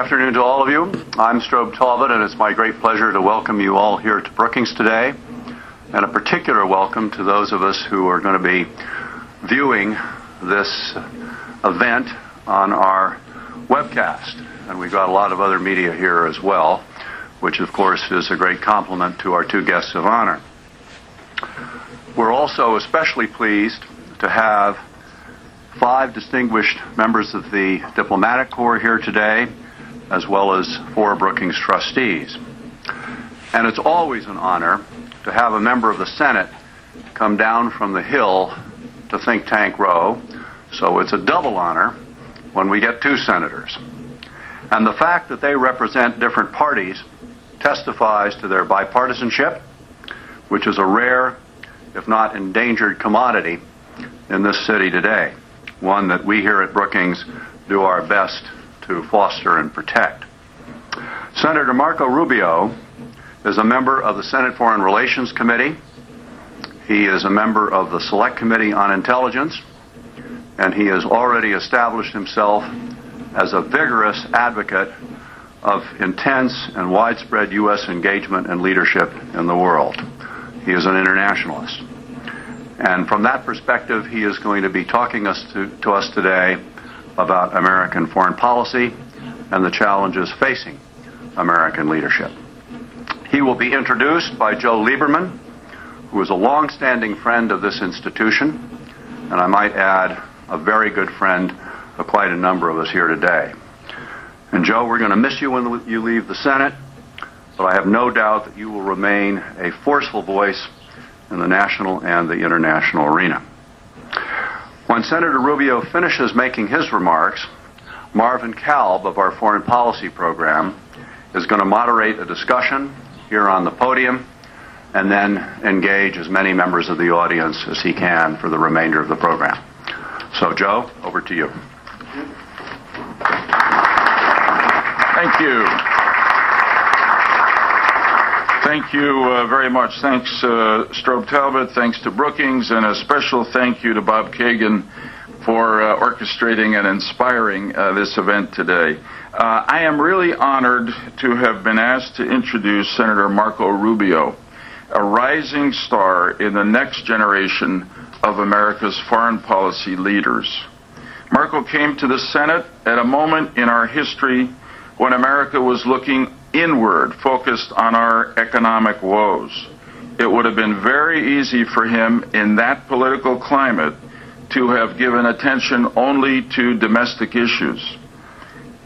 afternoon to all of you. I'm Strobe Talbot, and it's my great pleasure to welcome you all here to Brookings today, and a particular welcome to those of us who are going to be viewing this event on our webcast. And we've got a lot of other media here as well, which of course is a great compliment to our two guests of honor. We're also especially pleased to have 5 distinguished members of the diplomatic corps here today, as well as 4 Brookings trustees. And it's always an honor to have a member of the Senate come down from the Hill to Think Tank Row, so it's a double honor when we get 2 senators. And the fact that they represent different parties testifies to their bipartisanship, which is a rare, if not endangered, commodity in this city today. One that we here at Brookings do our best to foster and protect. Senator Marco Rubio is a member of the Senate Foreign Relations Committee. He is a member of the Select Committee on Intelligence, and he has already established himself as a vigorous advocate of intense and widespread U.S. engagement and leadership in the world. He is an internationalist. And from that perspective, he is going to be talking to us today about American foreign policy and the challenges facing American leadership. He will be introduced by Joe Lieberman, who is a long-standing friend of this institution, and I might add, a very good friend of quite a number of us here today. And Joe, we're going to miss you when you leave the Senate, but I have no doubt that you will remain a forceful voice in the national and the international arena. When Senator Rubio finishes making his remarks, Marvin Kalb of our Foreign Policy Program is going to moderate a discussion here on the podium and then engage as many members of the audience as he can for the remainder of the program. So, Joe, over to you. Thank you. Thank you very much. Thanks, Strobe Talbot. Thanks to Brookings, and a special thank you to Bob Kagan for orchestrating and inspiring this event today. I am really honored to have been asked to introduce Senator Marco Rubio, a rising star in the next generation of America's foreign policy leaders. Marco came to the Senate at a moment in our history when America was looking inward, focused on our economic woes. It would have been very easy for him in that political climate to have given attention only to domestic issues.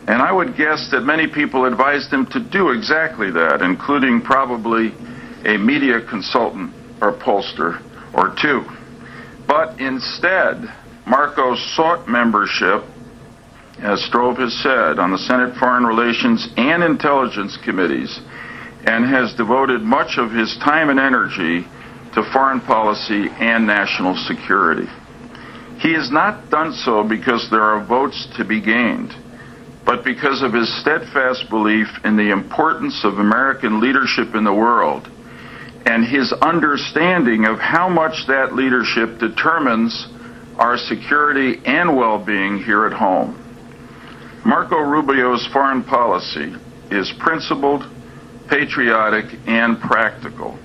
And I would guess that many people advised him to do exactly that, including probably a media consultant or pollster or 2. But instead, Marco sought membership, as Strobe has said, on the Senate Foreign Relations and Intelligence Committees, and has devoted much of his time and energy to foreign policy and national security. He has not done so because there are votes to be gained, but because of his steadfast belief in the importance of American leadership in the world and his understanding of how much that leadership determines our security and well-being here at home. Marco Rubio's foreign policy is principled, patriotic, and practical.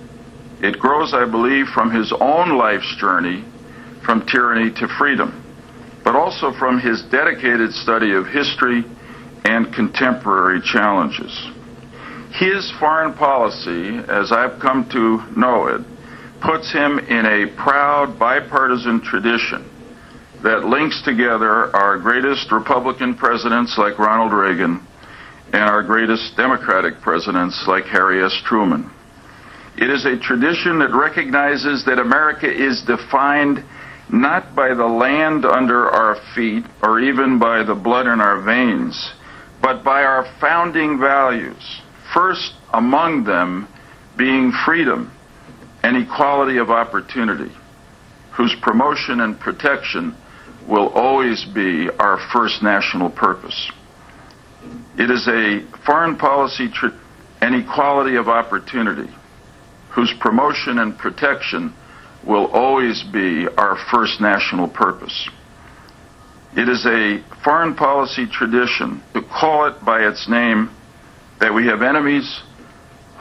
It grows, I believe, from his own life's journey from tyranny to freedom, but also from his dedicated study of history and contemporary challenges. His foreign policy, as I've come to know it, puts him in a proud bipartisan tradition that links together our greatest Republican presidents like Ronald Reagan and our greatest Democratic presidents like Harry S. Truman. It is a tradition that recognizes that America is defined not by the land under our feet or even by the blood in our veins, but by our founding values, first among them being freedom and equality of opportunity, whose promotion and protection will always be our first national purpose. It is a foreign policy and equality of opportunity, whose promotion and protection will always be our first national purpose. It is a foreign policy tradition to call it by its name, that we have enemies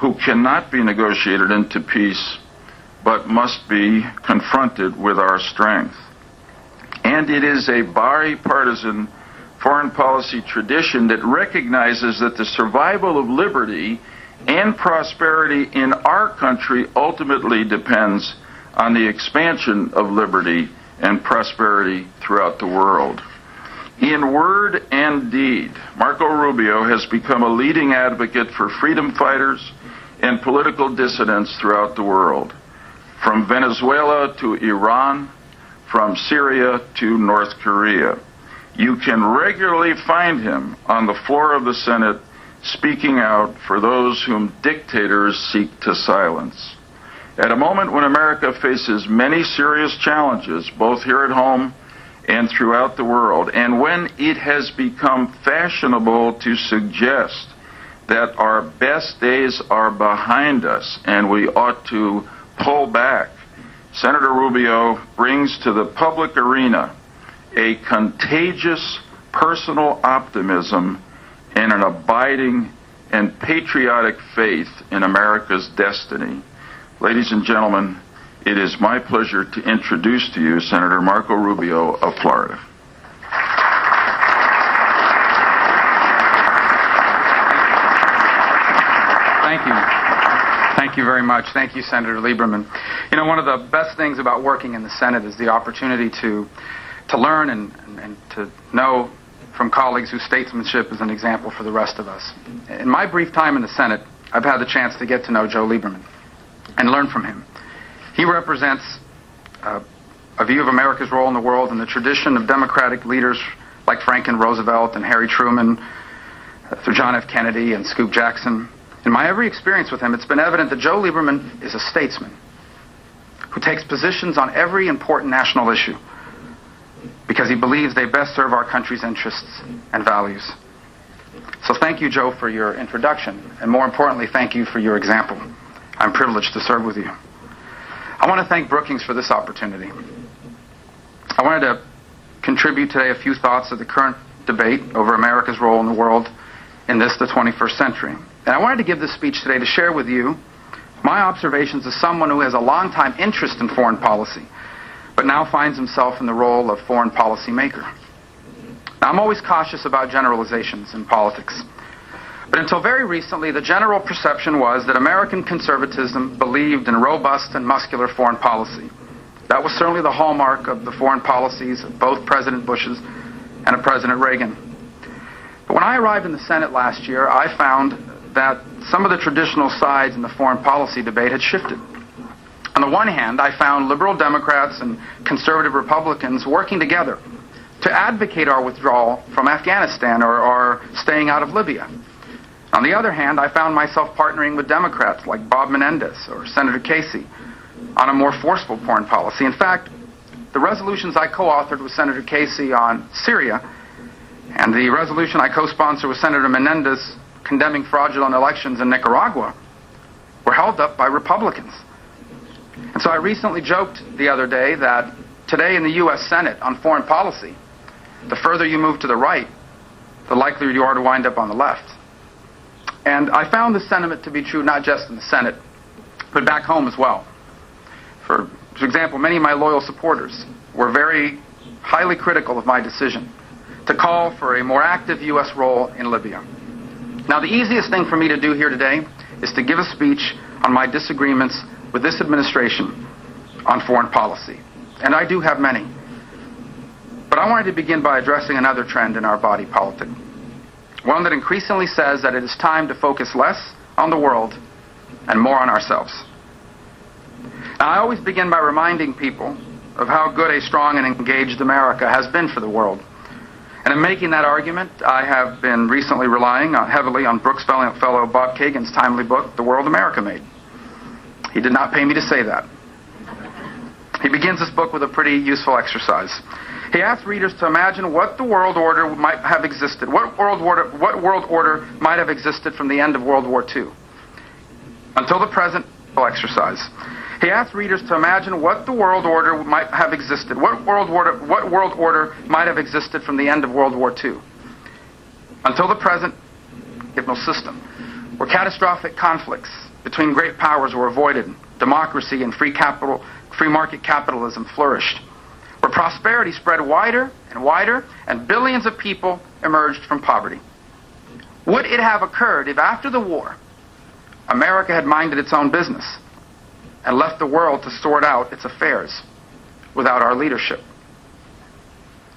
who cannot be negotiated into peace, but must be confronted with our strength. And it is a bipartisan foreign policy tradition that recognizes that the survival of liberty and prosperity in our country ultimately depends on the expansion of liberty and prosperity throughout the world. In word and deed, Marco Rubio has become a leading advocate for freedom fighters and political dissidents throughout the world, from Venezuela to Iran, from Syria to North Korea. You can regularly find him on the floor of the Senate speaking out for those whom dictators seek to silence. At a moment when America faces many serious challenges, both here at home and throughout the world, and when it has become fashionable to suggest that our best days are behind us and we ought to pull back, Senator Rubio brings to the public arena a contagious personal optimism and an abiding and patriotic faith in America's destiny. Ladies and gentlemen, it is my pleasure to introduce to you Senator Marco Rubio of Florida. Thank you. Thank you very much. Thank you, Senator Lieberman. You know, one of the best things about working in the Senate is the opportunity to learn and to know from colleagues whose statesmanship is an example for the rest of us. In my brief time in the Senate, I've had the chance to get to know Joe Lieberman and learn from him. He represents a view of America's role in the world and the tradition of democratic leaders like Franklin Roosevelt and Harry Truman, through John F. Kennedy and Scoop Jackson. In my every experience with him, it's been evident that Joe Lieberman is a statesman who takes positions on every important national issue because he believes they best serve our country's interests and values. So thank you, Joe, for your introduction, and more importantly, thank you for your example. I'm privileged to serve with you. I want to thank Brookings for this opportunity. I wanted to contribute today a few thoughts of the current debate over America's role in the world in this, the 21st century. And I wanted to give this speech today to share with you my observations as someone who has a long-time interest in foreign policy, but now finds himself in the role of foreign policy maker. Now, I'm always cautious about generalizations in politics. But until very recently, the general perception was that American conservatism believed in robust and muscular foreign policy. That was certainly the hallmark of the foreign policies of both President Bush's and of President Reagan. But when I arrived in the Senate last year, I found that some of the traditional sides in the foreign policy debate had shifted. On the one hand, I found liberal Democrats and conservative Republicans working together to advocate our withdrawal from Afghanistan or our staying out of Libya. On the other hand, I found myself partnering with Democrats like Bob Menendez or Senator Casey on a more forceful foreign policy. In fact, the resolutions I co-authored with Senator Casey on Syria and the resolution I co-sponsored with Senator Menendez condemning fraudulent elections in Nicaragua were held up by Republicans. And so I recently joked the other day that today in the U.S. Senate on foreign policy, the further you move to the right, the likelier you are to wind up on the left. And I found this sentiment to be true not just in the Senate, but back home as well. For example, many of my loyal supporters were very highly critical of my decision to call for a more active U.S. role in Libya. Now, the easiest thing for me to do here today is to give a speech on my disagreements with this administration on foreign policy. And I do have many. But I wanted to begin by addressing another trend in our body politic. One that increasingly says that it is time to focus less on the world and more on ourselves. Now, I always begin by reminding people of how good a strong and engaged America has been for the world. And in making that argument, I have been recently relying heavily on Brooks fellow Bob Kagan's timely book, The World America Made. He did not pay me to say that. He begins this book with a pretty useful exercise. He asks readers to imagine what the world order might have existed, what world order might have existed from the end of World War II until the present exercise. He asked readers to imagine what the world order might have existed, what world order might have existed from the end of World War II until the present hypno system, where catastrophic conflicts between great powers were avoided, democracy and free market capitalism flourished, where prosperity spread wider and wider, and billions of people emerged from poverty. Would it have occurred if after the war, America had minded its own business and left the world to sort out its affairs without our leadership?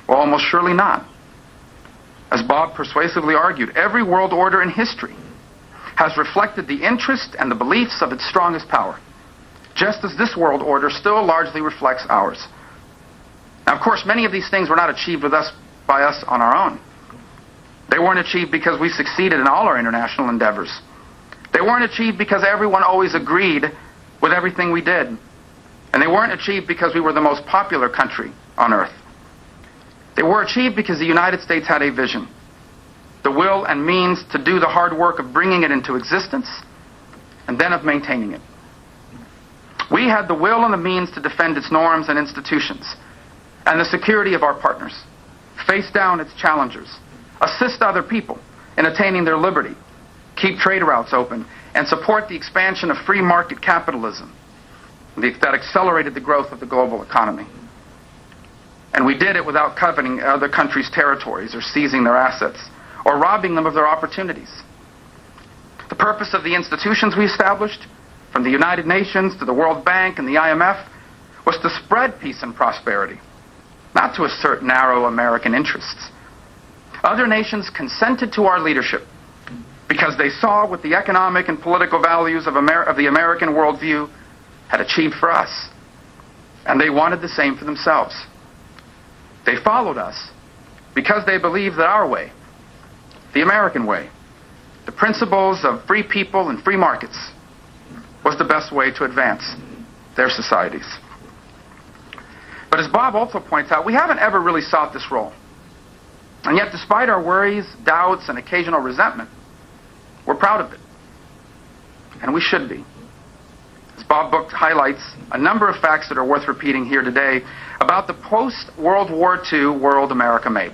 Well, almost surely not. As Bob persuasively argued, every world order in history has reflected the interest and the beliefs of its strongest power, just as this world order still largely reflects ours. Now, of course, many of these things were not achieved by us on our own. They weren't achieved because we succeeded in all our international endeavors. They weren't achieved because everyone always agreed with everything we did. And they weren't achieved because we were the most popular country on earth. They were achieved because the United States had a vision, the will and means to do the hard work of bringing it into existence and then of maintaining it. We had the will and the means to defend its norms and institutions and the security of our partners, face down its challengers, assist other people in attaining their liberty, keep trade routes open, and support the expansion of free market capitalism that accelerated the growth of the global economy. And we did it without coveting other countries' territories or seizing their assets or robbing them of their opportunities. The purpose of the institutions we established, from the United Nations to the World Bank and the IMF, was to spread peace and prosperity, not to assert narrow American interests. Other nations consented to our leadership because they saw what the economic and political values of the American worldview had achieved for us, and they wanted the same for themselves. They followed us because they believed that our way, the American way, the principles of free people and free markets, was the best way to advance their societies. But as Bob also points out, we haven't ever really sought this role. And yet, despite our worries, doubts, and occasional resentment, we're proud of it. And we should be. As Bob Book highlights a number of facts that are worth repeating here today about the post-World War II world America made.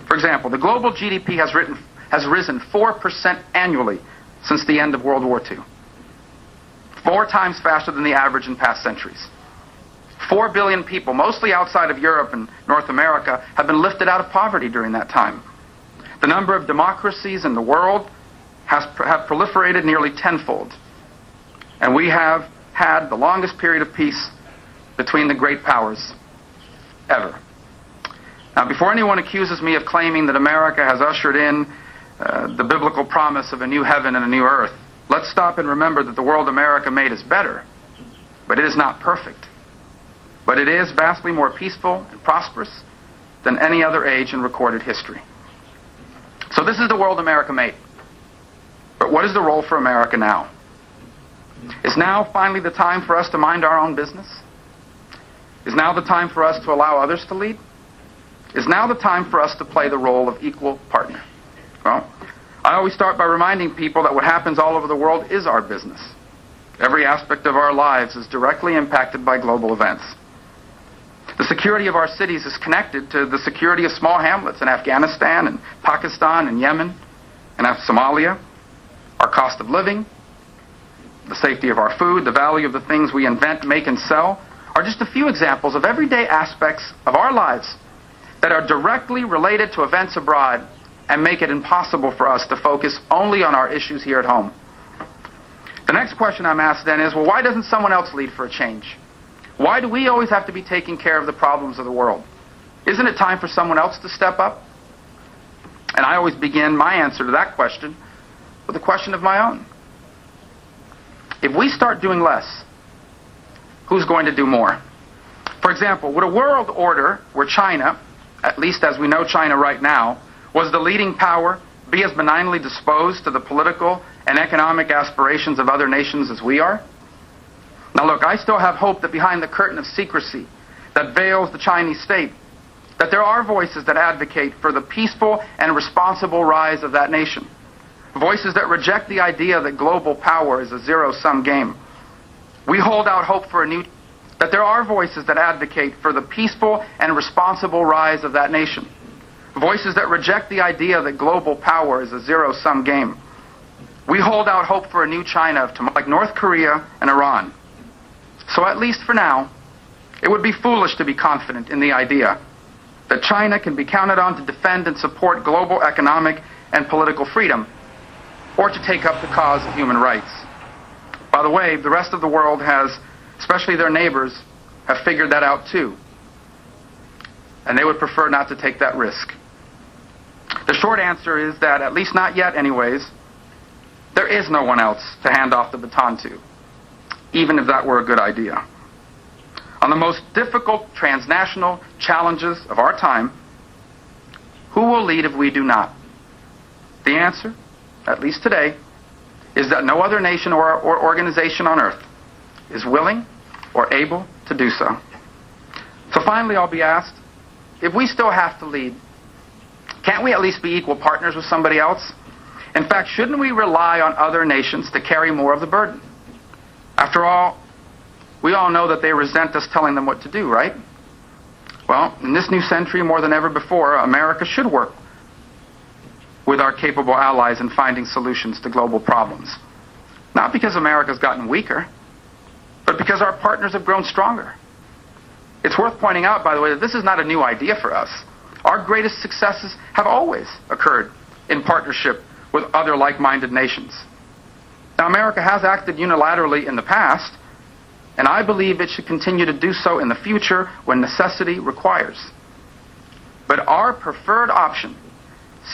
For example, the global GDP has risen 4% annually since the end of World War II. 4 times faster than the average in past centuries. 4 billion people, mostly outside of Europe and North America, have been lifted out of poverty during that time. The number of democracies in the world have proliferated nearly tenfold. And we have had the longest period of peace between the great powers ever. Now, before anyone accuses me of claiming that America has ushered in the biblical promise of a new heaven and a new earth, let's stop and remember that the world America made is better, but it is not perfect. But it is vastly more peaceful and prosperous than any other age in recorded history. So this is the world America made. But what is the role for America now? Is now finally the time for us to mind our own business? Is now the time for us to allow others to lead? Is now the time for us to play the role of equal partner? Well, I always start by reminding people that what happens all over the world is our business. Every aspect of our lives is directly impacted by global events. The security of our cities is connected to the security of small hamlets in Afghanistan and Pakistan and Yemen and Somalia. Our cost of living, the safety of our food, the value of the things we invent, make, and sell are just a few examples of everyday aspects of our lives that are directly related to events abroad and make it impossible for us to focus only on our issues here at home. The next question I'm asked then is, well, why doesn't someone else lead for a change? Why do we always have to be taking care of the problems of the world? Isn't it time for someone else to step up? And I always begin my answer to that question with a question of my own. If we start doing less, who's going to do more? For example, would a world order where China, at least as we know China right now, was the leading power, be as benignly disposed to the political and economic aspirations of other nations as we are? Now look, I still have hope that behind the curtain of secrecy that veils the Chinese state, that there are voices that advocate for the peaceful and responsible rise of that nation. Voices that reject the idea that global power is a zero-sum game. We hold out hope for that there are voices that advocate for the peaceful and responsible rise of that nation. Voices that reject the idea that global power is a zero-sum game. We hold out hope for a new China of tomorrow, like North Korea and Iran. So at least for now, it would be foolish to be confident in the idea that China can be counted on to defend and support global economic and political freedom, or to take up the cause of human rights. By the way, the rest of the world has, especially their neighbors, have figured that out too. And they would prefer not to take that risk. The short answer is that, at least not yet anyways, there is no one else to hand off the baton to, even if that were a good idea. On the most difficult transnational challenges of our time, who will lead if we do not? The answer, at least today, is that no other nation or organization on earth is willing or able to do so. So finally, I'll be asked, if we still have to lead, can't we at least be equal partners with somebody else? In fact, shouldn't we rely on other nations to carry more of the burden? After all, we all know that they resent us telling them what to do, right? Well, in this new century, more than ever before, America should work with our capable allies in finding solutions to global problems. Not because America's gotten weaker, but because our partners have grown stronger. It's worth pointing out, by the way, that this is not a new idea for us. Our greatest successes have always occurred in partnership with other like-minded nations. Now, America has acted unilaterally in the past, and I believe it should continue to do so in the future when necessity requires. But our preferred option,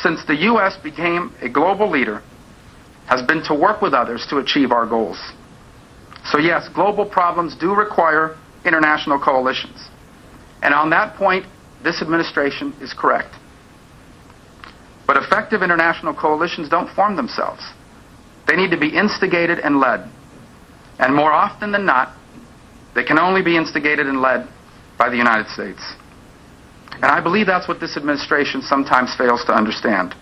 since the U.S. became a global leader, has been to work with others to achieve our goals. So yes, global problems do require international coalitions. And on that point, this administration is correct. But effective international coalitions don't form themselves. They need to be instigated and led. And more often than not, they can only be instigated and led by the United States. And I believe that's what this administration sometimes fails to understand.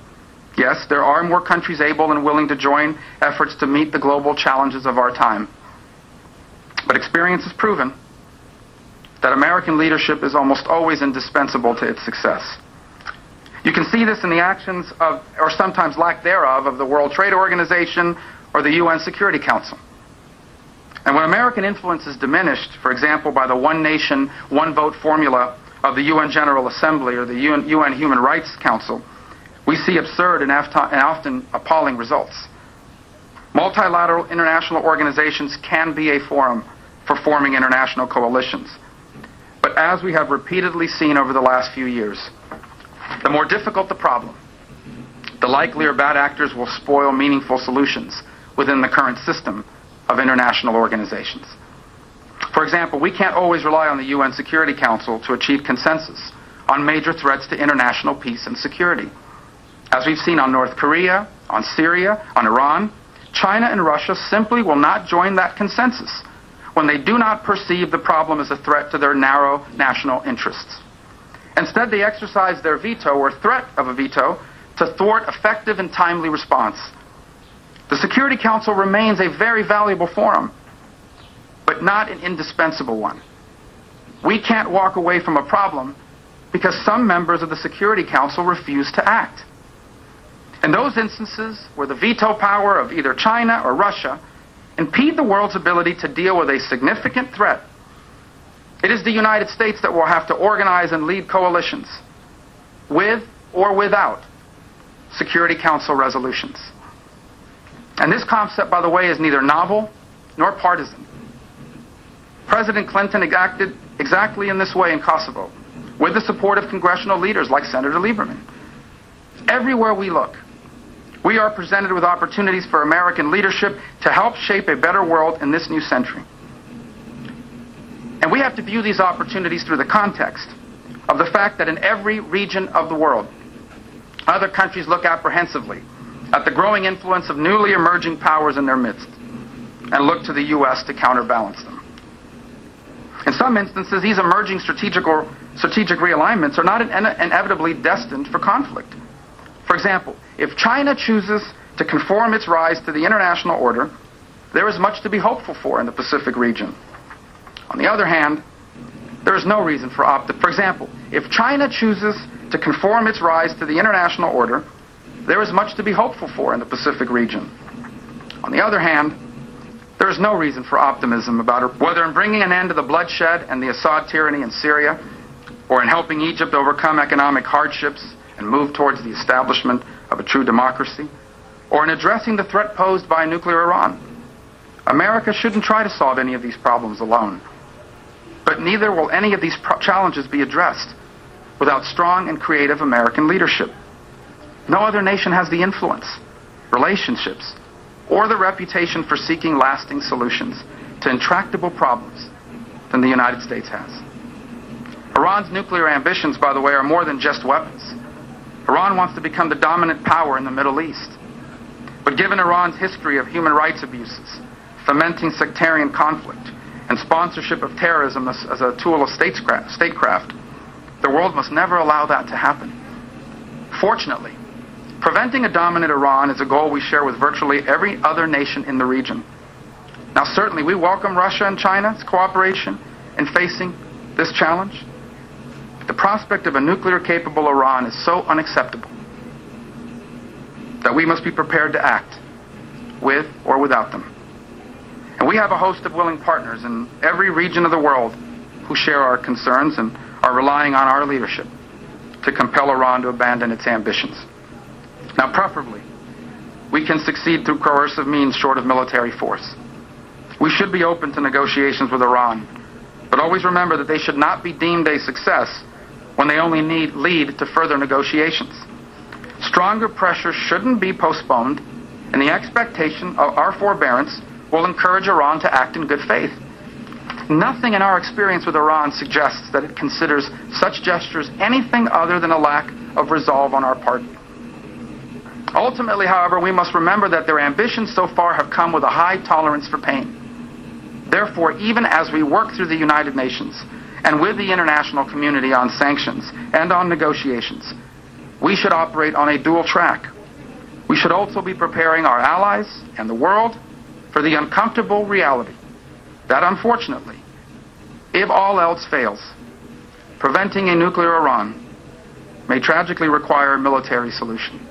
Yes, there are more countries able and willing to join efforts to meet the global challenges of our time. But experience has proven that American leadership is almost always indispensable to its success. You can see this in the actions of, or sometimes lack thereof, of the World Trade Organization or the UN Security Council. And when American influence is diminished, for example, by the one nation, one vote formula of the UN General Assembly or the UN Human Rights Council, we see absurd and often appalling results. Multilateral international organizations can be a forum for forming international coalitions. But as we have repeatedly seen over the last few years, the more difficult the problem, the likelier bad actors will spoil meaningful solutions within the current system of international organizations. For example, we can't always rely on the UN Security Council to achieve consensus on major threats to international peace and security. As we've seen on North Korea, on Syria, on Iran, China and Russia simply will not join that consensus when they do not perceive the problem as a threat to their narrow national interests. Instead, they exercise their veto or threat of a veto to thwart effective and timely response. The Security Council remains a very valuable forum, but not an indispensable one. We can't walk away from a problem because some members of the Security Council refuse to act. In those instances where the veto power of either China or Russia impede the world's ability to deal with a significant threat, it is the United States that will have to organize and lead coalitions, with or without Security Council resolutions. And this concept, by the way, is neither novel nor partisan. President Clinton acted exactly in this way in Kosovo, with the support of congressional leaders like Senator Lieberman. Everywhere we look, we are presented with opportunities for American leadership to help shape a better world in this new century. And we have to view these opportunities through the context of the fact that in every region of the world, other countries look apprehensively at the growing influence of newly emerging powers in their midst and look to the U.S. to counterbalance them. In some instances, these emerging strategic realignments are not inevitably destined for conflict. For example, if China chooses to conform its rise to the international order there is much to be hopeful for in the Pacific region. On the other hand, there is no reason for optimism. For example, if China chooses to conform its rise to the international order, there is much to be hopeful for in the Pacific region. On the other hand, there is no reason for optimism about whether in bringing an end to the bloodshed and the Assad tyranny in Syria, or in helping Egypt overcome economic hardships and move towards the establishment of a true democracy, or in addressing the threat posed by nuclear Iran. America shouldn't try to solve any of these problems alone. But neither will any of these challenges be addressed without strong and creative American leadership. No other nation has the influence, relationships, or the reputation for seeking lasting solutions to intractable problems than the United States has. Iran's nuclear ambitions, by the way, are more than just weapons. Iran wants to become the dominant power in the Middle East. But given Iran's history of human rights abuses, fomenting sectarian conflict, and sponsorship of terrorism as a tool of statecraft, the world must never allow that to happen. Fortunately, preventing a dominant Iran is a goal we share with virtually every other nation in the region. Now, certainly, we welcome Russia and China's cooperation in facing this challenge. The prospect of a nuclear-capable Iran is so unacceptable that we must be prepared to act, with or without them. And we have a host of willing partners in every region of the world who share our concerns and are relying on our leadership to compel Iran to abandon its ambitions. Now, preferably, we can succeed through coercive means short of military force. We should be open to negotiations with Iran, but always remember that they should not be deemed a success when they only lead to further negotiations. Stronger pressure shouldn't be postponed, and the expectation of our forbearance will encourage Iran to act in good faith. Nothing in our experience with Iran suggests that it considers such gestures anything other than a lack of resolve on our part. Ultimately, however, we must remember that their ambitions so far have come with a high tolerance for pain. Therefore, even as we work through the United Nations and with the international community on sanctions and on negotiations, we should operate on a dual track. We should also be preparing our allies and the world for the uncomfortable reality that, unfortunately, if all else fails, preventing a nuclear Iran may tragically require a military solution.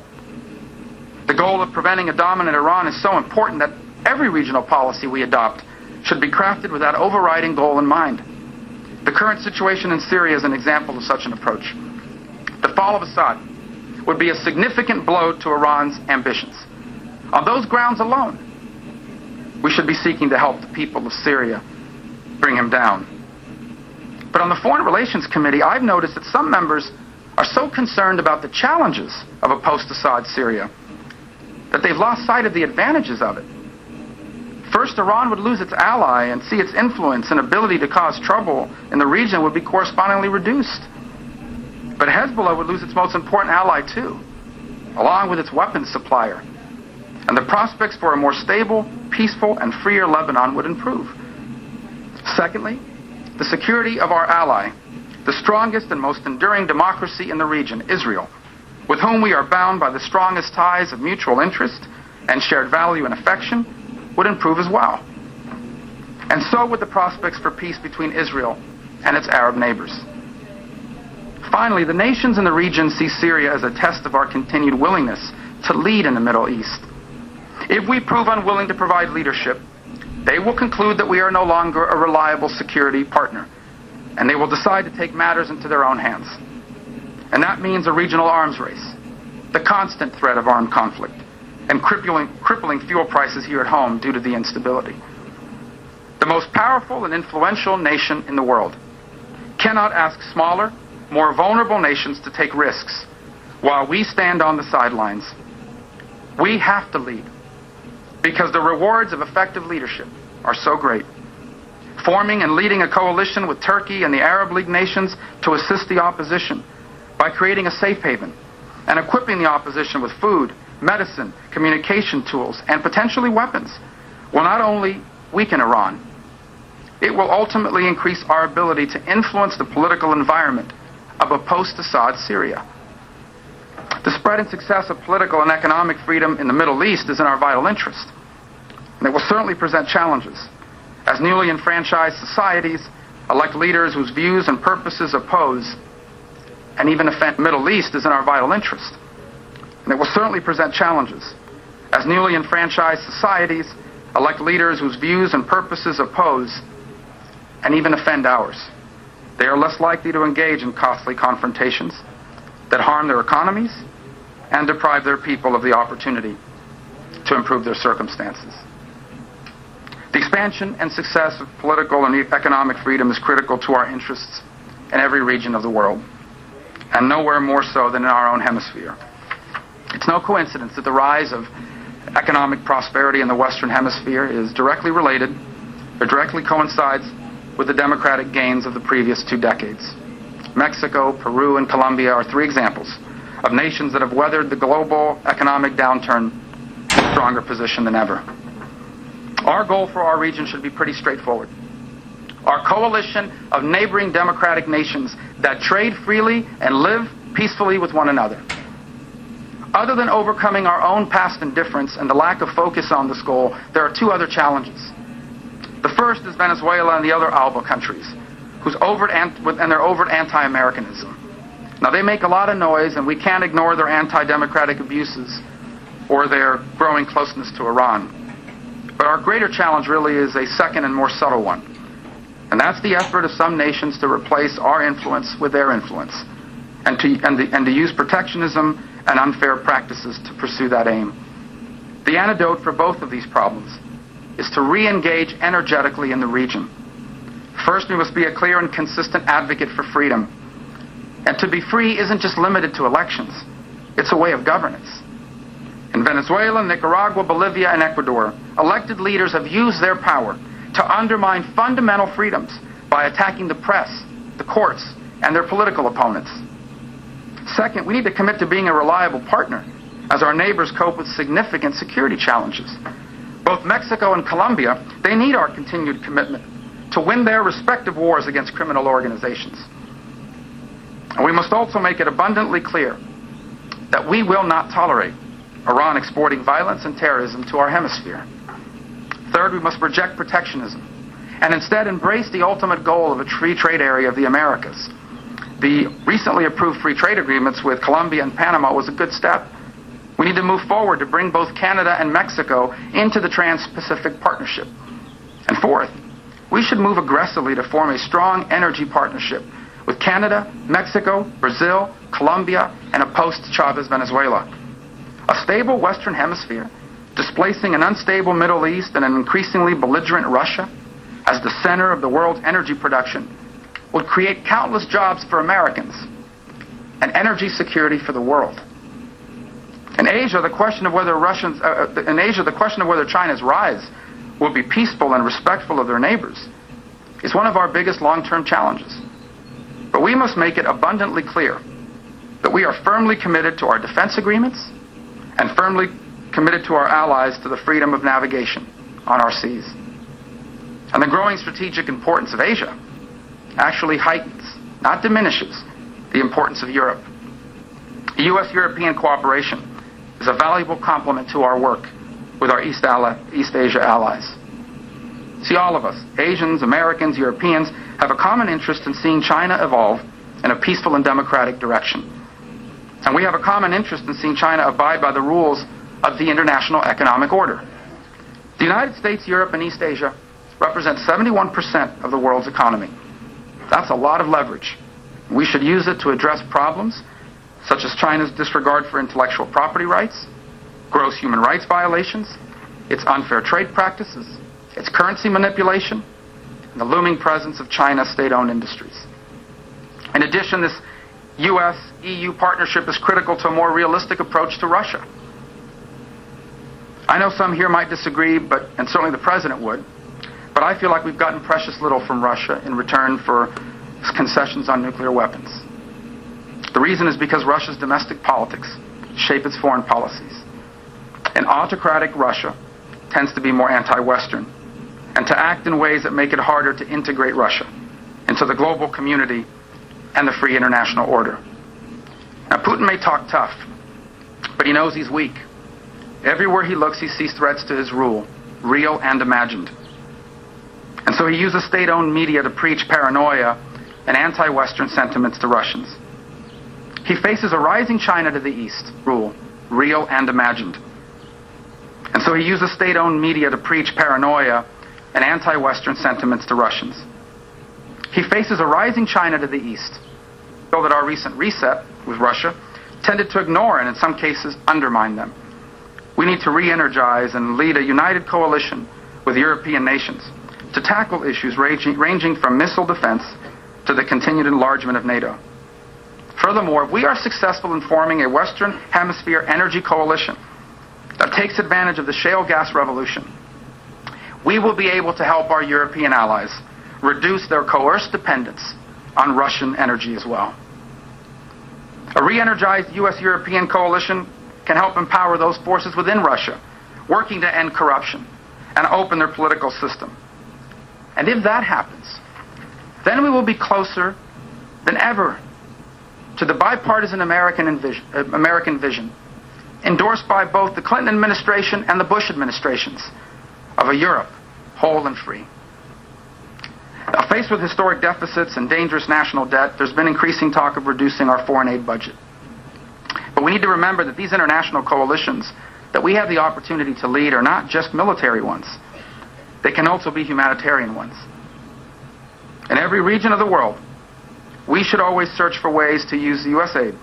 The goal of preventing a dominant Iran is so important that every regional policy we adopt should be crafted with that overriding goal in mind. The current situation in Syria is an example of such an approach. The fall of Assad would be a significant blow to Iran's ambitions. On those grounds alone, we should be seeking to help the people of Syria bring him down. But on the Foreign Relations Committee, I've noticed that some members are so concerned about the challenges of a post-Assad Syria that they've lost sight of the advantages of it. First, Iran would lose its ally and see its influence and ability to cause trouble in the region would be correspondingly reduced. But Hezbollah would lose its most important ally too, along with its weapons supplier. And the prospects for a more stable, peaceful, and freer Lebanon would improve. Secondly, the security of our ally, the strongest and most enduring democracy in the region, Israel, with whom we are bound by the strongest ties of mutual interest and shared value and affection, would improve as well. And so would the prospects for peace between Israel and its Arab neighbors. Finally, the nations in the region see Syria as a test of our continued willingness to lead in the Middle East. If we prove unwilling to provide leadership, they will conclude that we are no longer a reliable security partner, and they will decide to take matters into their own hands. And that means a regional arms race, the constant threat of armed conflict, and crippling fuel prices here at home due to the instability. The most powerful and influential nation in the world cannot ask smaller, more vulnerable nations to take risks while we stand on the sidelines. We have to lead because the rewards of effective leadership are so great. Forming and leading a coalition with Turkey and the Arab League nations to assist the opposition by creating a safe haven and equipping the opposition with food, medicine, communication tools, and potentially weapons will not only weaken Iran, it will ultimately increase our ability to influence the political environment of a post-Assad Syria. The spread and success of political and economic freedom in the Middle East is in our vital interest. And it will certainly present challenges, as newly enfranchised societies elect leaders whose views and purposes oppose and even offend the Middle East is in our vital interest. And it will certainly present challenges, as newly enfranchised societies elect leaders whose views and purposes oppose and even offend ours. They are less likely to engage in costly confrontations that harm their economies and deprive their people of the opportunity to improve their circumstances. The expansion and success of political and economic freedom is critical to our interests in every region of the world, and nowhere more so than in our own hemisphere. It's no coincidence that the rise of economic prosperity in the Western Hemisphere is directly related or directly coincides with the democratic gains of the previous 2 decades. Mexico, Peru, and Colombia are 3 examples of nations that have weathered the global economic downturn in a stronger position than ever. Our goal for our region should be pretty straightforward. Our coalition of neighboring democratic nations that trade freely and live peacefully with one another. Other than overcoming our own past indifference and the lack of focus on this goal, there are 2 other challenges. The first is Venezuela and the other ALBA countries, whose overt anti-Americanism. Now, they make a lot of noise, and we can't ignore their anti-democratic abuses or their growing closeness to Iran. But our greater challenge really is a second and more subtle one, and that's the effort of some nations to replace our influence with their influence, and to use protectionism and unfair practices to pursue that aim. The antidote for both of these problems is to re-engage energetically in the region. First, we must be a clear and consistent advocate for freedom. And to be free isn't just limited to elections. It's a way of governance. In Venezuela, Nicaragua, Bolivia, and Ecuador, elected leaders have used their power to undermine fundamental freedoms by attacking the press, the courts, and their political opponents. Second, we need to commit to being a reliable partner as our neighbors cope with significant security challenges. Both Mexico and Colombia, they need our continued commitment to win their respective wars against criminal organizations. And we must also make it abundantly clear that we will not tolerate Iran exporting violence and terrorism to our hemisphere. Third, we must reject protectionism and instead embrace the ultimate goal of a free trade area of the Americas. The recently approved free trade agreements with Colombia and Panama was a good step. We need to move forward to bring both Canada and Mexico into the Trans-Pacific Partnership. And fourth, we should move aggressively to form a strong energy partnership with Canada, Mexico, Brazil, Colombia, and a post-Chavez Venezuela. A stable Western Hemisphere, displacing an unstable Middle East and an increasingly belligerent Russia as the center of the world's energy production, would create countless jobs for Americans and energy security for the world. In Asia, the question of whether China's rise will be peaceful and respectful of their neighbors is one of our biggest long-term challenges. But we must make it abundantly clear that we are firmly committed to our defense agreements and firmly committed to our allies to the freedom of navigation on our seas. And the growing strategic importance of Asia actually heightens, not diminishes, the importance of Europe. U.S.-European cooperation is a valuable complement to our work with our East Asia allies. See, all of us, Asians, Americans, Europeans, have a common interest in seeing China evolve in a peaceful and democratic direction. And we have a common interest in seeing China abide by the rules of the international economic order. The United States, Europe, and East Asia represent 71% of the world's economy. That's a lot of leverage. We should use it to address problems such as China's disregard for intellectual property rights, gross human rights violations, its unfair trade practices, its currency manipulation, and the looming presence of China's state-owned industries. In addition, this U.S.-EU partnership is critical to a more realistic approach to Russia. I know some here might disagree, and certainly the President would, but I feel like we've gotten precious little from Russia in return for concessions on nuclear weapons. The reason is because Russia's domestic politics shape its foreign policies. An autocratic Russia tends to be more anti-Western and to act in ways that make it harder to integrate Russia into the global community and the free international order. Now, Putin may talk tough, but he knows he's weak. Everywhere he looks, he sees threats to his rule, real and imagined. And so he uses state-owned media to preach paranoia and anti-Western sentiments to Russians. He faces a rising China to the east, rule, real and imagined. And so he uses state-owned media to preach paranoia and anti-Western sentiments to Russians. He faces a rising China to the east, though that our recent reset with Russia tended to ignore and in some cases undermine them. We need to re-energize and lead a united coalition with European nations to tackle issues ranging from missile defense to the continued enlargement of NATO. Furthermore, if we are successful in forming a Western Hemisphere energy coalition that takes advantage of the shale gas revolution, we will be able to help our European allies reduce their coerced dependence on Russian energy as well. A re-energized U.S.-European coalition can help empower those forces within Russia working to end corruption and open their political system. And if that happens, then we will be closer than ever to the bipartisan American vision endorsed by both the Clinton administration and the Bush administrations of a Europe whole and free. Now, faced with historic deficits and dangerous national debt, there's been increasing talk of reducing our foreign aid budget. But we need to remember that these international coalitions that we have the opportunity to lead are not just military ones. They can also be humanitarian ones. In every region of the world, we should always search for ways to use U.S. aid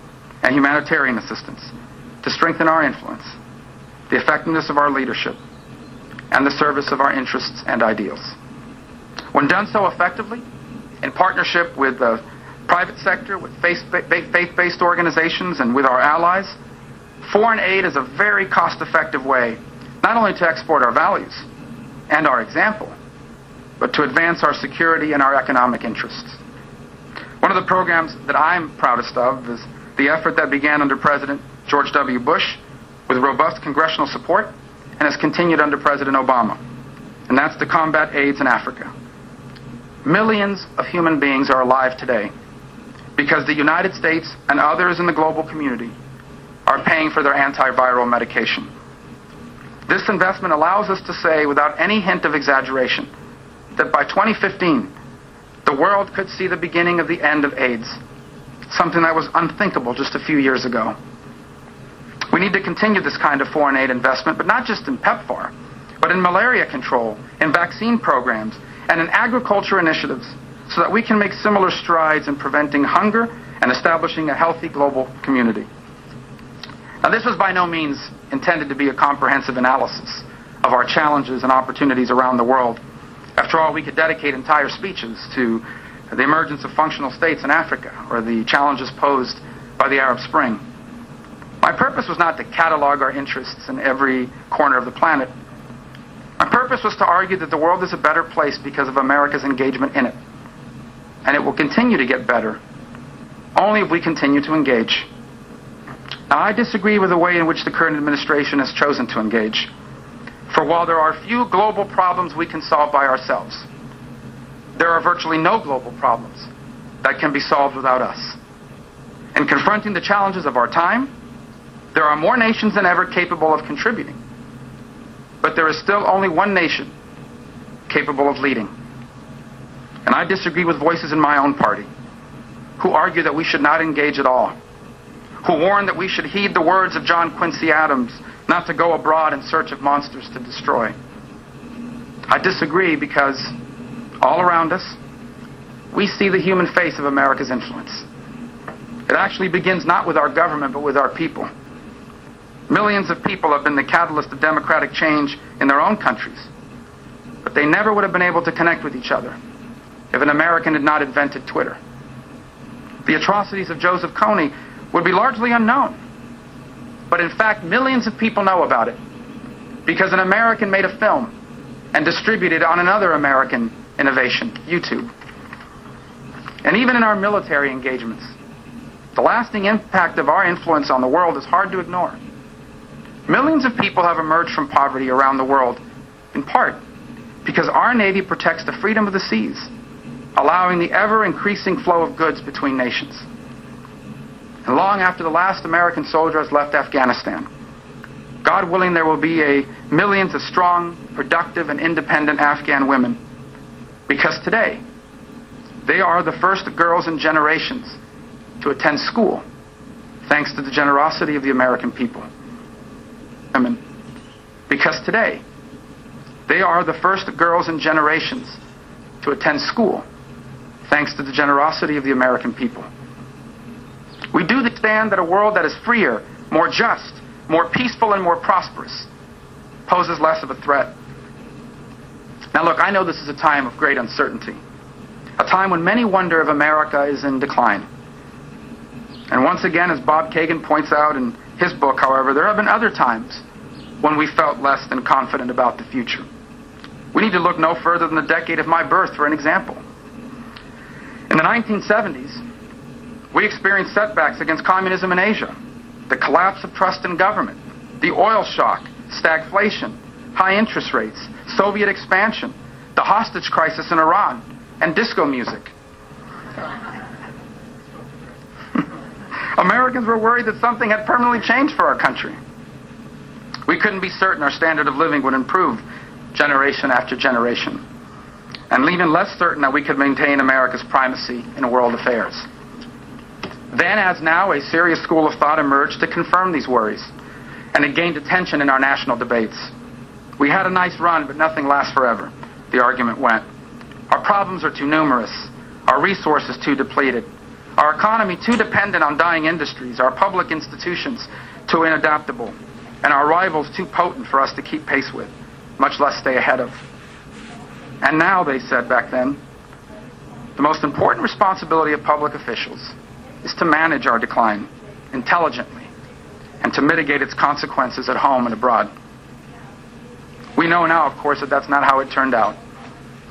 and humanitarian assistance to strengthen our influence, the effectiveness of our leadership, and the service of our interests and ideals. When done so effectively, in partnership with the private sector, with faith-based organizations, and with our allies, foreign aid is a very cost-effective way not only to export our values and our example, but to advance our security and our economic interests. One of the programs that I'm proudest of is the effort that began under President George W. Bush with robust congressional support and has continued under President Obama, and that's to combat AIDS in Africa. Millions of human beings are alive today because the United States and others in the global community are paying for their antiviral medication. This investment allows us to say without any hint of exaggeration that by 2015, the world could see the beginning of the end of AIDS, something that was unthinkable just a few years ago. We need to continue this kind of foreign aid investment, but not just in PEPFAR, but in malaria control, in vaccine programs, and in agriculture initiatives, so that we can make similar strides in preventing hunger and establishing a healthy global community. Now, this was by no means intended to be a comprehensive analysis of our challenges and opportunities around the world. After all, we could dedicate entire speeches to the emergence of functional states in Africa or the challenges posed by the Arab Spring. My purpose was not to catalog our interests in every corner of the planet. My purpose was to argue that the world is a better place because of America's engagement in it. And it will continue to get better only if we continue to engage. Now, I disagree with the way in which the current administration has chosen to engage. For while there are few global problems we can solve by ourselves, there are virtually no global problems that can be solved without us. In confronting the challenges of our time, there are more nations than ever capable of contributing. But there is still only one nation capable of leading. And I disagree with voices in my own party who argue that we should not engage at all, who warn that we should heed the words of John Quincy Adams not to go abroad in search of monsters to destroy. I disagree because all around us, we see the human face of America's influence. It actually begins not with our government, but with our people. Millions of people have been the catalyst of democratic change in their own countries, but they never would have been able to connect with each other if an American had not invented Twitter. The atrocities of Joseph Kony would be largely unknown, but in fact, millions of people know about it because an American made a film and distributed on another American innovation, YouTube. And even in our military engagements, the lasting impact of our influence on the world is hard to ignore. Millions of people have emerged from poverty around the world, in part because our Navy protects the freedom of the seas, allowing the ever-increasing flow of goods between nations. And long after the last American soldier has left Afghanistan, God willing, there will be millions of strong, productive, and independent Afghan women. Because today, they are the first girls in generations to attend school, thanks to the generosity of the American people. Women. Because today, they are the first girls in generations to attend school, thanks to the generosity of the American people. We do understand that a world that is freer, more just, more peaceful, and more prosperous poses less of a threat. Now look, I know this is a time of great uncertainty, a time when many wonder if America is in decline. And once again, as Bob Kagan points out in his book, however, there have been other times when we felt less than confident about the future. We need to look no further than the decade of my birth for an example. In the 1970s, we experienced setbacks against communism in Asia, the collapse of trust in government, the oil shock, stagflation, high interest rates, Soviet expansion, the hostage crisis in Iran, and disco music. Americans were worried that something had permanently changed for our country. We couldn't be certain our standard of living would improve generation after generation, and even less certain that we could maintain America's primacy in world affairs. Then, as now, a serious school of thought emerged to confirm these worries, and it gained attention in our national debates. We had a nice run, but nothing lasts forever, the argument went. Our problems are too numerous, our resources too depleted, our economy too dependent on dying industries, our public institutions too inadaptable, and our rivals too potent for us to keep pace with, much less stay ahead of. And now, they said back then, the most important responsibility of public officials is to manage our decline intelligently and to mitigate its consequences at home and abroad. We know now, of course, that that's not how it turned out.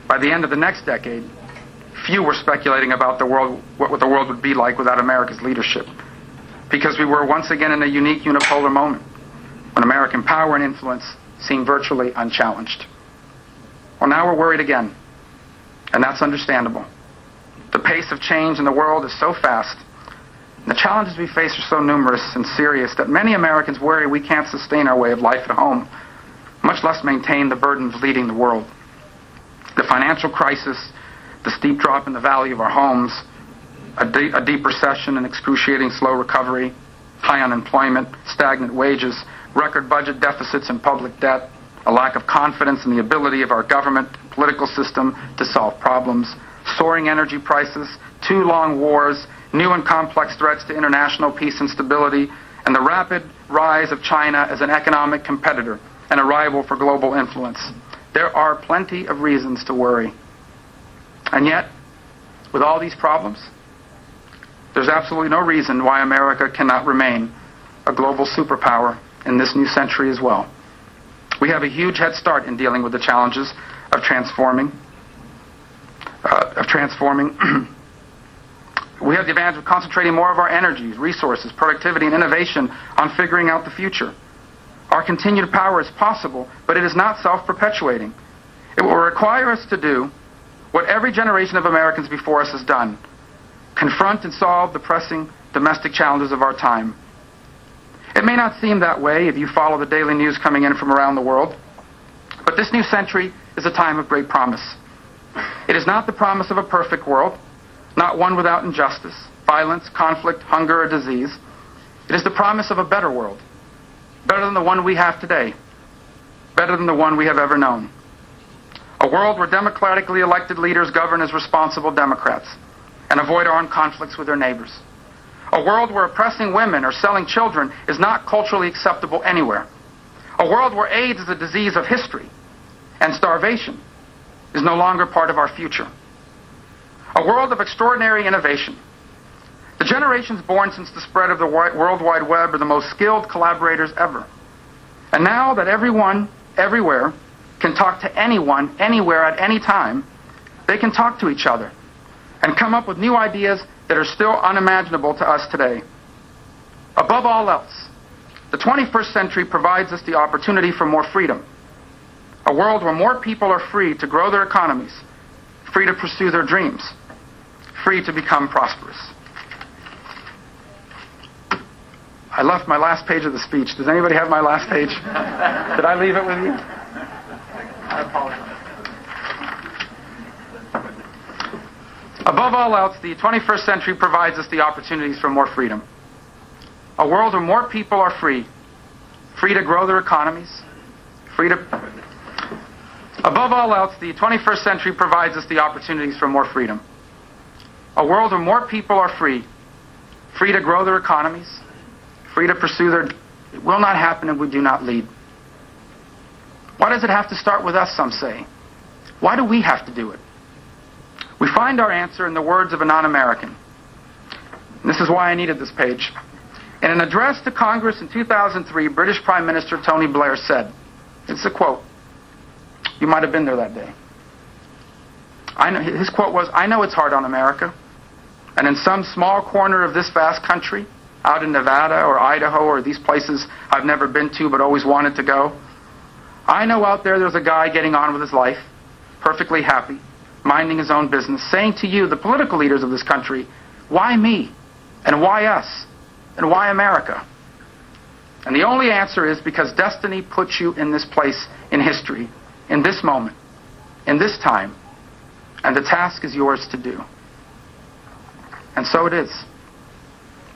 By the end of the next decade, few were speculating about what the world would be like without America's leadership, because we were once again in a unique unipolar moment when American power and influence seemed virtually unchallenged. Well, now we're worried again, and that's understandable. The pace of change in the world is so fast, and the challenges we face are so numerous and serious that many Americans worry we can't sustain our way of life at home, much less maintain the burden of leading the world. The financial crisis, the steep drop in the value of our homes, a deep recession, an excruciating slow recovery, high unemployment, stagnant wages, record budget deficits and public debt, a lack of confidence in the ability of our government and political system to solve problems, soaring energy prices, 2 long wars, new and complex threats to international peace and stability, and the rapid rise of China as an economic competitor and a rival for global influence. There are plenty of reasons to worry. And yet, with all these problems, there's absolutely no reason why America cannot remain a global superpower in this new century as well. We have a huge head start in dealing with the challenges of transforming. We have the advantage of concentrating more of our energies, resources, productivity, and innovation on figuring out the future. Our continued power is possible, but it is not self-perpetuating. It will require us to do what every generation of Americans before us has done: confront and solve the pressing domestic challenges of our time. It may not seem that way if you follow the daily news coming in from around the world, but this new century is a time of great promise. It is not the promise of a perfect world, not one without injustice, violence, conflict, hunger, or disease. It is the promise of a better world, better than the one we have today, better than the one we have ever known. A world where democratically elected leaders govern as responsible Democrats and avoid armed conflicts with their neighbors. A world where oppressing women or selling children is not culturally acceptable anywhere. A world where AIDS is a disease of history and starvation is no longer part of our future. A world of extraordinary innovation. The generations born since the spread of the World Wide Web are the most skilled collaborators ever. And now that everyone, everywhere, can talk to anyone, anywhere, at any time, they can talk to each other and come up with new ideas that are still unimaginable to us today. Above all else, the 21st century provides us the opportunity for more freedom. A world where more people are free to grow their economies, free to pursue their dreams, free to become prosperous. I left my last page of the speech. Does anybody have my last page? Did I leave it with you? I apologize. Above all else, the 21st century provides us the opportunities for more freedom. A world where more people are free to grow their economies, Above all else, the 21st century provides us the opportunities for more freedom. A world where more people are free to grow their economies, free to pursue their... It will not happen if we do not lead. Why does it have to start with us, some say? Why do we have to do it? We find our answer in the words of a non-American. And this is why I needed this page. In an address to Congress in 2003, British Prime Minister Tony Blair said, it's a quote, you might have been there that day. His quote was, "I know it's hard on America, and in some small corner of this vast country, out in Nevada or Idaho or these places I've never been to but always wanted to go, I know out there's a guy getting on with his life, perfectly happy, minding his own business, saying to you, the political leaders of this country, why me? And why us? And why America?" And the only answer is because destiny puts you in this place in history, in this moment, in this time, and the task is yours to do. And so it is.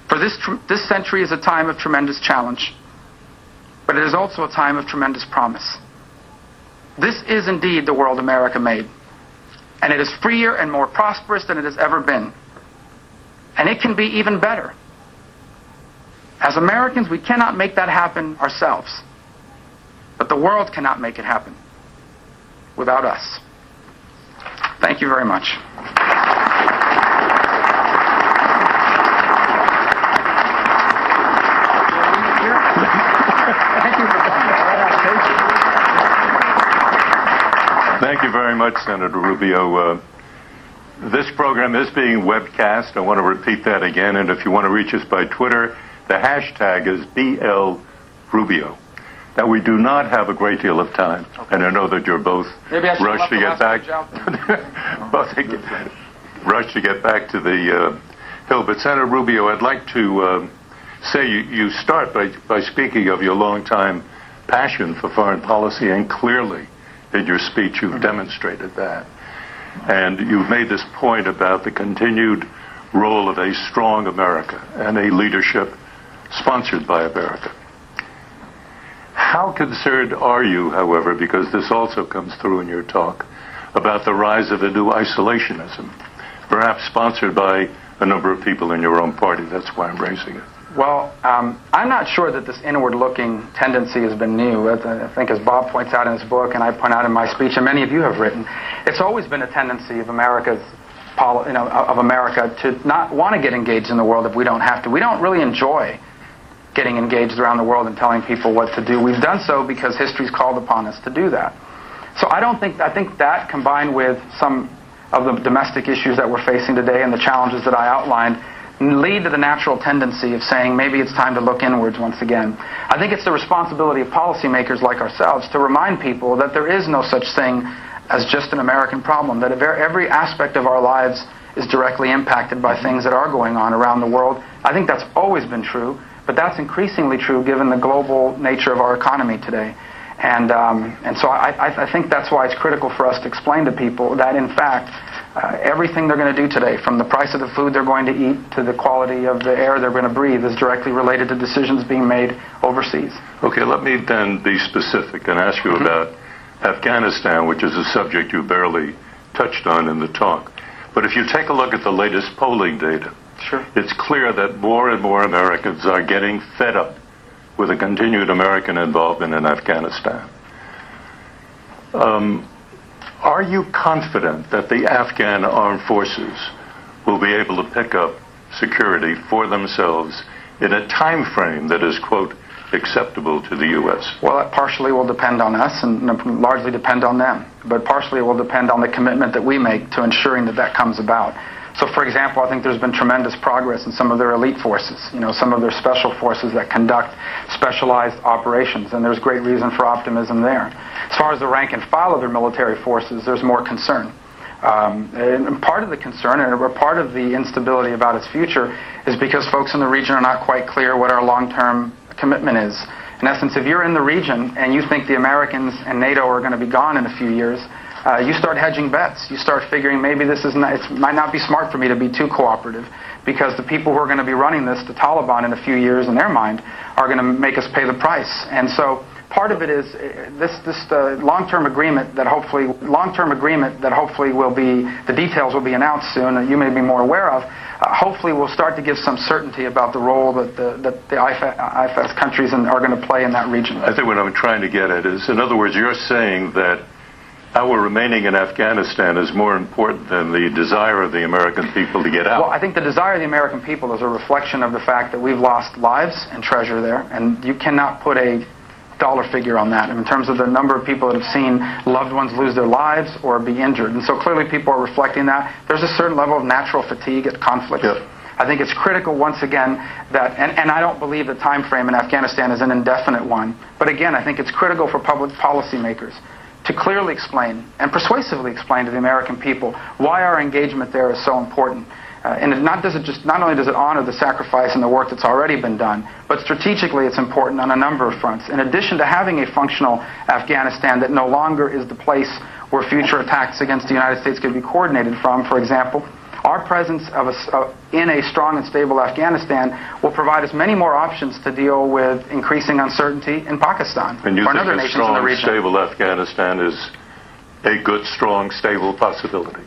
For this century is a time of tremendous challenge, but it is also a time of tremendous promise. This is indeed the world America made, and it is freer and more prosperous than it has ever been. And it can be even better. As Americans, we cannot make that happen ourselves, but the world cannot make it happen without us. Thank you very much. Thank you very much, Senator Rubio. This program is being webcast. I want to repeat that again, and if you want to reach us by Twitter, the hashtag is BLRubio. Now, we do not have a great deal of time, and I know that you're both rushed to get back. Rushed to get back to the Hill. But Senator Rubio, I'd like to say you start by speaking of your long-time passion for foreign policy, and clearly in your speech you've demonstrated that. And you've made this point about the continued role of a strong America and a leadership sponsored by America. How concerned are you, however, because this also comes through in your talk, about the rise of a new isolationism, perhaps sponsored by a number of people in your own party? That's why I'm raising it. Well, I'm not sure that this inward-looking tendency has been new. I think, as Bob points out in his book, and I point out in my speech, and many of you have written, it's always been a tendency of America to not want to get engaged in the world if we don't have to. We don't really enjoy getting engaged around the world and telling people what to do. We've done so because history's called upon us to do that. So I think that, combined with some of the domestic issues that we're facing today and the challenges that I outlined, lead to the natural tendency of saying maybe it's time to look inwards once again. I think it's the responsibility of policymakers like ourselves to remind people that there is no such thing as just an American problem, that every aspect of our lives is directly impacted by things that are going on around the world. I think that's always been true, but that's increasingly true given the global nature of our economy today. And so I think that's why it's critical for us to explain to people that, in fact, everything they're going to do today, from the price of the food they're going to eat to the quality of the air they're going to breathe, is directly related to decisions being made overseas. Okay, let me then be specific and ask you about Afghanistan, which is a subject you barely touched on in the talk. But if you take a look at the latest polling data, sure, it's clear that more and more Americans are getting fed up with a continued American involvement in Afghanistan. Are you confident that the Afghan armed forces will be able to pick up security for themselves in a time frame that is, quote, acceptable to the U.S.? Well, that partially will depend on us and largely depend on them. But partially it will depend on the commitment that we make to ensuring that that comes about. So, for example, I think there's been tremendous progress in some of their elite forces, some of their special forces that conduct specialized operations, and there's great reason for optimism there. As far as the rank and file of their military forces, there's more concern. And part of the concern, or part of the instability about its future, is because folks in the region are not quite clear what our long-term commitment is. In essence, if you're in the region and you think the Americans and NATO are going to be gone in a few years, you start hedging bets. You start figuring maybe this is not, it might not be smart for me to be too cooperative, because the people who are going to be running this, the Taliban, in a few years, in their mind, are going to make us pay the price. And so part of it is this long-term agreement that hopefully will be, the details will be announced soon, that you may be more aware of. Hopefully will start to give some certainty about the role that the IFS countries are going to play in that region. I think what I'm trying to get at is, in other words, you're saying that our remaining in Afghanistan is more important than the desire of the American people to get out. Well, I think the desire of the American people is a reflection of the fact that we've lost lives and treasure there, and you cannot put a dollar figure on that in terms of the number of people that have seen loved ones lose their lives or be injured. And so clearly people are reflecting that. There's a certain level of natural fatigue at conflicts. Yep. I think it's critical, once again, that, and I don't believe the time frame in Afghanistan is an indefinite one, but again, I think it's critical for public policymakers to clearly explain and persuasively explain to the American people why our engagement there is so important. And not only does it honor the sacrifice and the work that's already been done, but strategically it's important on a number of fronts. In addition to having a functional Afghanistan that no longer is the place where future attacks against the United States could be coordinated from, for example, our presence in a strong and stable Afghanistan will provide us many more options to deal with increasing uncertainty in Pakistan and you or in think other a nations in the strong, region. stable Afghanistan is a good, strong, stable possibility?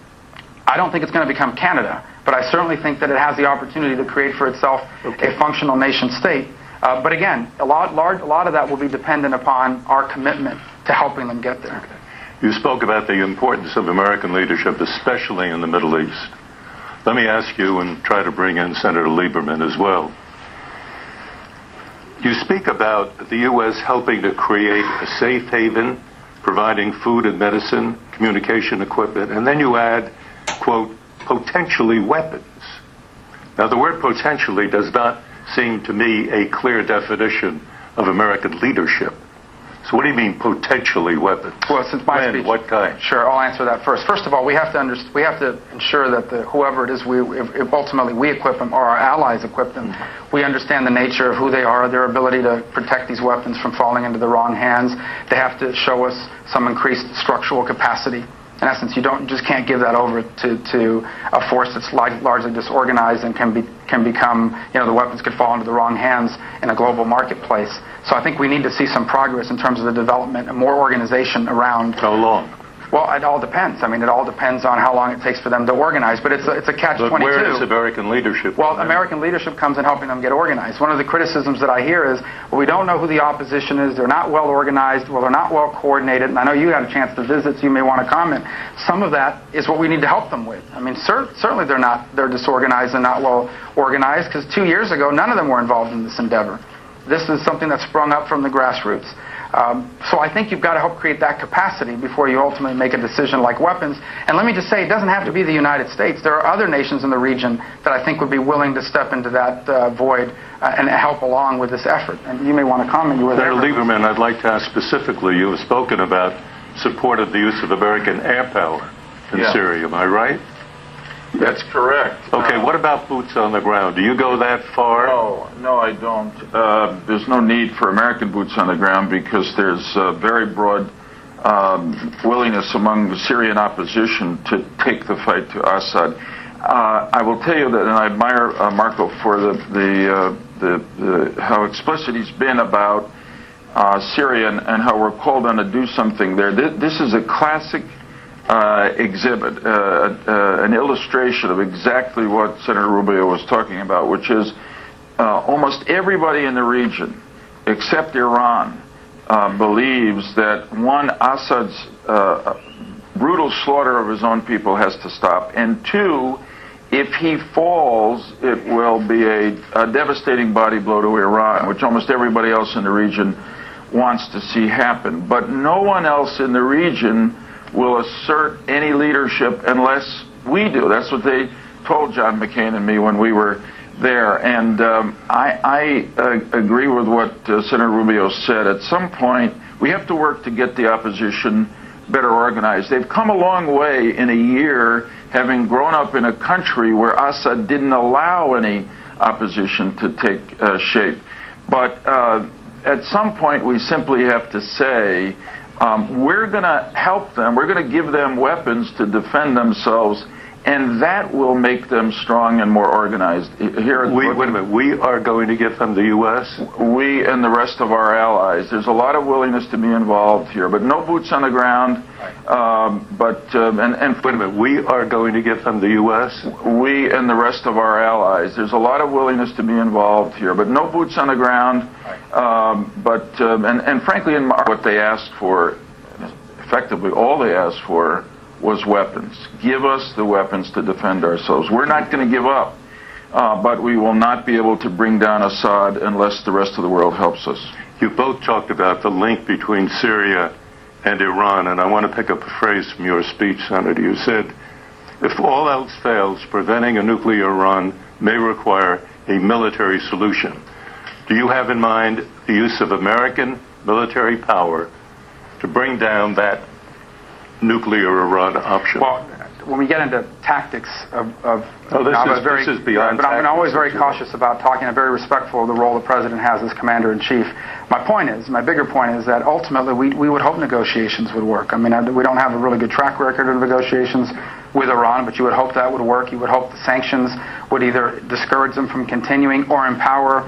I don't think it's going to become Canada, but I certainly think that it has the opportunity to create for itself a functional nation state. But again, a lot of that will be dependent upon our commitment to helping them get there. Okay. You spoke about the importance of American leadership, especially in the Middle East. Let me ask you, and try to bring in Senator Lieberman as well. You speak about the U.S. helping to create a safe haven, providing food and medicine, communication equipment, and then you add, quote, potentially weapons. Now, the word potentially does not seem to me a clear definition of American leadership. So what do you mean potentially weapons? Well, since my speech, what kind? Sure, I'll answer that first. First of all, we have to ensure that whoever it is, if ultimately we equip them or our allies equip them, we understand the nature of who they are, their ability to protect these weapons from falling into the wrong hands. They have to show us some increased structural capacity. In essence, you just can't give that over to a force that's largely disorganized and can become, the weapons could fall into the wrong hands in a global marketplace. So I think we need to see some progress in terms of the development and more organization around. How long? Well, it all depends. I mean, it all depends on how long it takes for them to organize. But it's a catch-22. But where is American leadership? Well, American leadership comes in helping them get organized. One of the criticisms that I hear is, well, we don't know who the opposition is. They're not well organized. Well, they're not well coordinated. And I know you had a chance to visit, so you may want to comment. Some of that is what we need to help them with. I mean, certainly they're disorganized and not well organized, because 2 years ago, none of them were involved in this endeavor. This is something that sprung up from the grassroots. So I think you've got to help create that capacity before you ultimately make a decision like weapons. And let me just say, it doesn't have to be the United States. There are other nations in the region that I think would be willing to step into that void and help along with this effort. And you may want to comment. You were there. Senator Lieberman, I'd like to ask specifically, you have spoken about support of the use of American air power in Syria. Am I right? That's correct. Okay, what about boots on the ground? Do you go that far? No, I don't. There's no need for American boots on the ground because there's very broad willingness among the Syrian opposition to take the fight to Assad. I will tell you that, and I admire Marco for how explicit he's been about Syria and how we're called on to do something there. This is a classic exhibit, an illustration of exactly what Senator Rubio was talking about, which is almost everybody in the region, except Iran, believes that, one, Assad's brutal slaughter of his own people has to stop, and two, if he falls, it will be a devastating body blow to Iran, which almost everybody else in the region wants to see happen. But no one else in the region will assert any leadership unless we do. That's what they told John McCain and me when we were there. And I agree with what Senator Rubio said. At some point, we have to work to get the opposition better organized. They've come a long way in a year, having grown up in a country where Assad didn't allow any opposition to take shape. But at some point, we simply have to say, we're going to help them, we're going to give them weapons to defend themselves, and that will make them strong and more organized. Here, wait a minute. We are going to give them the U.S.? We and the rest of our allies. There's a lot of willingness to be involved here, but no boots on the ground. And wait a minute. We are going to give them the U.S.? We and the rest of our allies. There's a lot of willingness to be involved here, but no boots on the ground. And frankly, in what they asked for, effectively all they asked for, was weapons. Give us the weapons to defend ourselves. We're not going to give up, but we will not be able to bring down Assad unless the rest of the world helps us. You both talked about the link between Syria and Iran, and I want to pick up a phrase from your speech, Senator. You said, if all else fails, preventing a nuclear Iran may require a military solution. Do you have in mind the use of American military power to bring down that nuclear Iran option? Well, when we get into tactics this is beyond but I'm always tactics, very cautious about talking. I'm very respectful of the role the president has as commander-in-chief. My bigger point is that ultimately we would hope negotiations would work. I mean, we don't have a really good track record of negotiations with Iran, but you would hope that would work. You would hope the sanctions would either discourage them from continuing or empower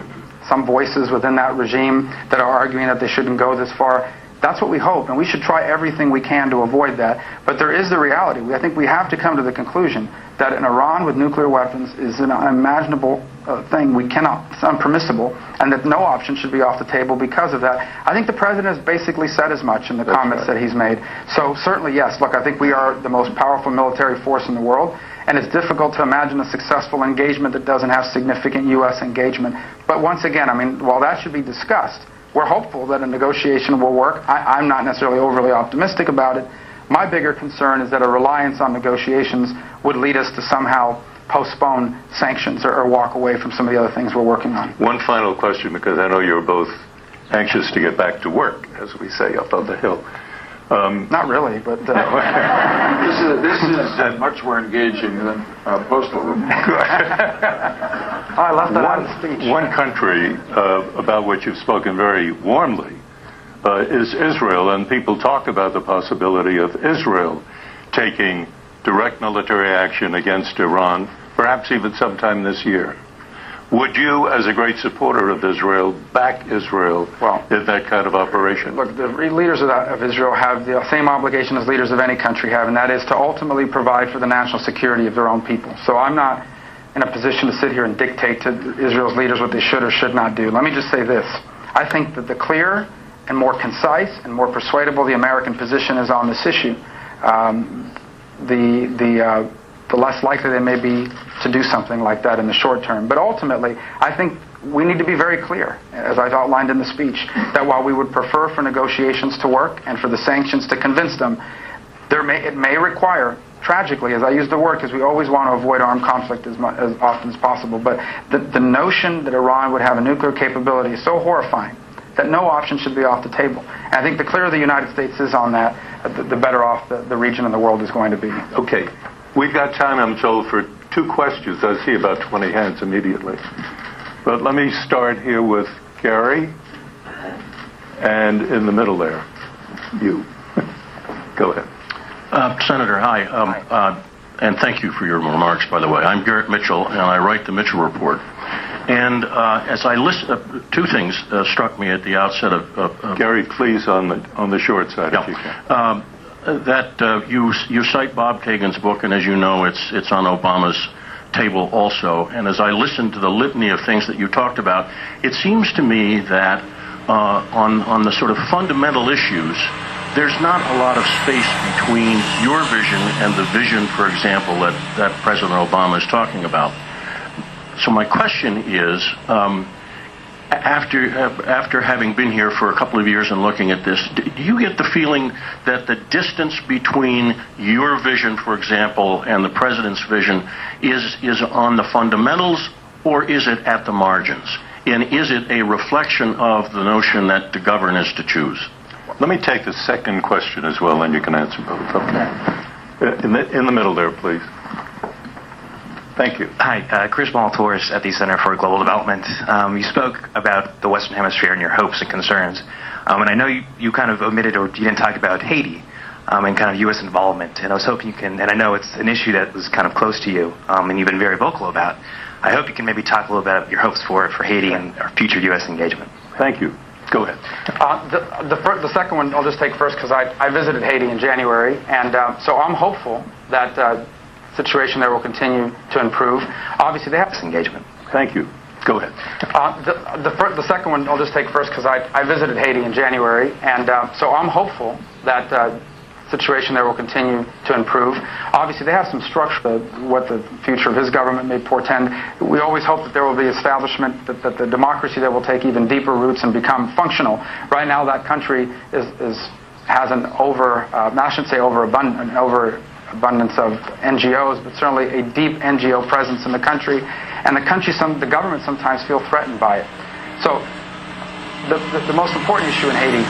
some voices within that regime that are arguing that they shouldn't go this far. That's what we hope, and we should try everything we can to avoid that. But there is the reality. I think we have to come to the conclusion that an Iran with nuclear weapons is an unimaginable thing. It's unpermissible, and that no option should be off the table because of that. I think the president has basically said as much in the comments that he's made. So certainly, yes, look, I think we are the most powerful military force in the world, and it's difficult to imagine a successful engagement that doesn't have significant U.S. engagement. But once again, I mean, while that should be discussed, we're hopeful that a negotiation will work. I'm not necessarily overly optimistic about it. My bigger concern is that a reliance on negotiations would lead us to somehow postpone sanctions or walk away from some of the other things we're working on. One final question, because I know you're both anxious to get back to work, as we say up on the hill. Not really, but this is much more engaging than postal report. I left that out of the speech. One country about which you've spoken very warmly is Israel, and people talk about the possibility of Israel taking direct military action against Iran, perhaps even sometime this year. Would you, as a great supporter of Israel, back Israel in that kind of operation? Look, the leaders of Israel have the same obligation as leaders of any country have, and that is to ultimately provide for the national security of their own people. So I'm not in a position to sit here and dictate to Israel's leaders what they should or should not do. Let me just say this. I think that the clearer and more concise and more persuadable the American position is on this issue, the less likely they may be to do something like that in the short term. But ultimately, I think we need to be very clear, as I've outlined in the speech, that while we would prefer for negotiations to work and for the sanctions to convince them, it may require, tragically, as I use the word because we always want to avoid armed conflict as often as possible, but the notion that Iran would have a nuclear capability is so horrifying that no option should be off the table. And I think the clearer the United States is on that, the better off the region and the world is going to be. Okay. We've got time, I'm told, for 2 questions. I see about 20 hands immediately. But let me start here with Gary, and in the middle there, you. Go ahead. Senator, hi. And thank you for your remarks, by the way. I'm Garrett Mitchell, and I write the Mitchell Report. And as I listen, 2 things struck me at the outset of Gary, please, on the short side, if you can. You cite Bob Kagan's book, and as you know, it's on Obama's table also. And as I listened to the litany of things that you talked about, it seems to me that on the sort of fundamental issues, there's not a lot of space between your vision and the vision, for example, that President Obama is talking about. So my question is, after having been here for a couple of years and looking at this, do you get the feeling that the distance between your vision, for example, and the president's vision is on the fundamentals, or is it at the margins? And is it a reflection of the notion that to govern is to choose? Let me take the second question as well, and you can answer both. Okay. In the middle there, please. Thank you. Hi, Chris Baltors at the Center for Global Development. You spoke about the Western Hemisphere and your hopes and concerns. And I know you kind of omitted, or you didn't talk about Haiti and kind of U.S. involvement. And I was hoping you can, and I know it's an issue that was kind of close to you and you've been very vocal about. I hope you can maybe talk a little bit about your hopes for Haiti and our future U.S. engagement. Thank you. Go ahead. The second one I'll just take first because I visited Haiti in January, and so I'm hopeful that the situation there will continue to improve. Obviously, they have this engagement. Thank you. Go ahead. The second one I'll just take first because I visited Haiti in January, and so I'm hopeful that the situation there will continue to improve. Obviously, they have some structure, what the future of his government may portend. We always hope that there will be establishment, that the democracy there will take even deeper roots and become functional. Right now, that country has an I shouldn't say overabundance of NGOs, but certainly a deep NGO presence in the country, and the government sometimes feel threatened by it. So the most important issue in Haiti,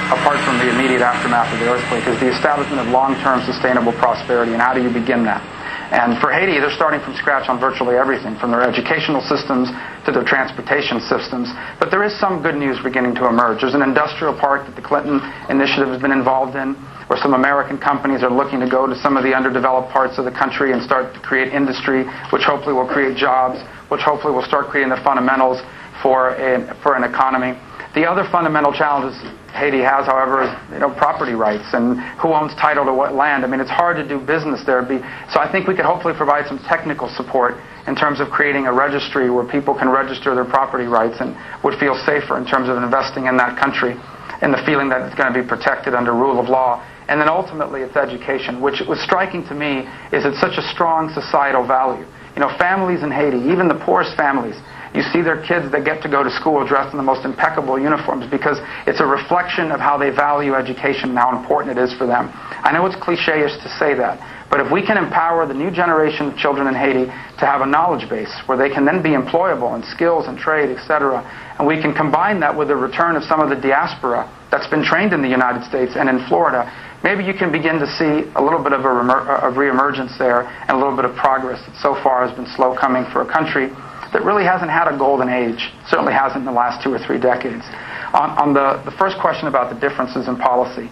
apart from the immediate aftermath of the earthquake, is the establishment of long-term sustainable prosperity, and how do you begin that? And for Haiti, they're starting from scratch on virtually everything, from their educational systems to their transportation systems. But there is some good news beginning to emerge. There's an industrial park that the Clinton initiative has been involved in, where some American companies are looking to go to some of the underdeveloped parts of the country and start to create industry, which hopefully will create jobs, which hopefully will start creating the fundamentals for an economy. The other fundamental challenges Haiti has, however, is property rights and who owns title to what land. I mean, it's hard to do business there. So I think we could hopefully provide some technical support in terms of creating a registry where people can register their property rights and would feel safer in terms of investing in that country and the feeling that it's going to be protected under rule of law. And then ultimately it's education, which was striking to me is it's such a strong societal value. Families in Haiti, even the poorest families, you see their kids that get to go to school dressed in the most impeccable uniforms because it's a reflection of how they value education and how important it is for them. I know it's cliche-ish to say that, but if we can empower the new generation of children in Haiti to have a knowledge base where they can then be employable in skills and trade, etc., and we can combine that with the return of some of the diaspora that's been trained in the United States and in Florida, maybe you can begin to see a little bit of a reemergence there and a little bit of progress that so far has been slow coming for a country that really hasn't had a golden age, certainly hasn't in the last 2 or 3 decades. On the first question about the differences in policy,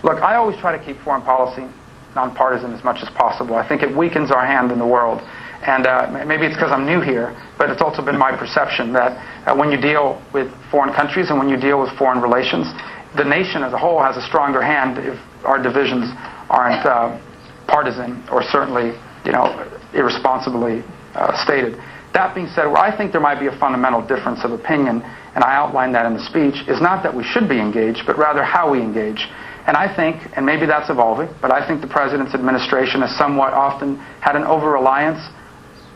look, I always try to keep foreign policy nonpartisan as much as possible. I think it weakens our hand in the world. And maybe it's because I'm new here, but it's also been my perception that when you deal with foreign countries and when you deal with foreign relations, the nation as a whole has a stronger hand if our divisions aren't partisan or certainly, irresponsibly stated. That being said, where I think there might be a fundamental difference of opinion, and I outlined that in the speech, is not that we should be engaged, but rather how we engage. And I think, and maybe that's evolving, but I think the President's administration has somewhat often had an over-reliance